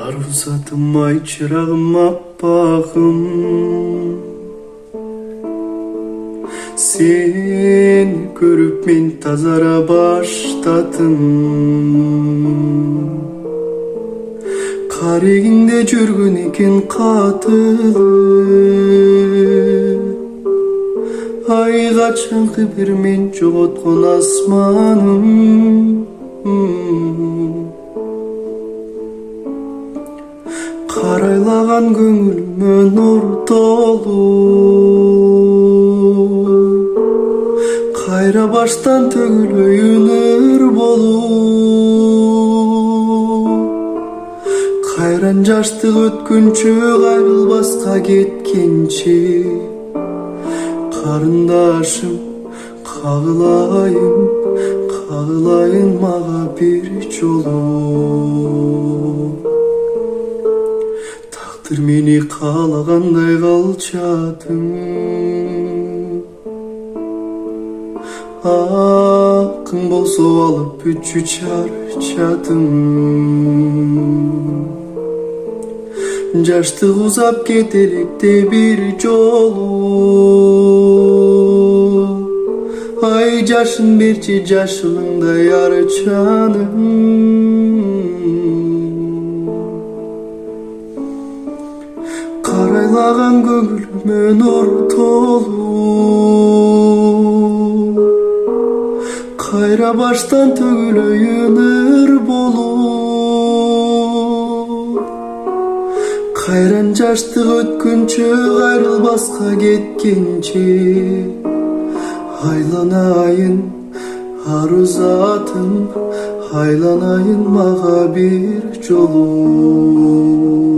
Aruzatım ay çırağım appağım, seni görüp men tazara başladım. Kariginde жүргөн экен катылы, ай качанкы бир мен жоготкон асманым. Карайлаган көңүлүмө нур толу, кайра баштан төгүлөйүнөр болуп. Кайран жаштык өткүнчө кайрылбаска кеткенче, карындашым кагылайын, кагылайын мага бир жолу. Тагдыр мени каалагандай калчадың, акың болсо алып бүчү чарчадым. Жаштык узап кетеликте бир жолу, ай жашын берчи жашылыңдай арчаным. Карайлаган көңүлүмө нур толу, кайра баштан төгүлөйүнөр болуп. Кайран жаштык өткүнчө кайрылбаска кеткенче, айланайын арузатым, айланайын мага бир жолу.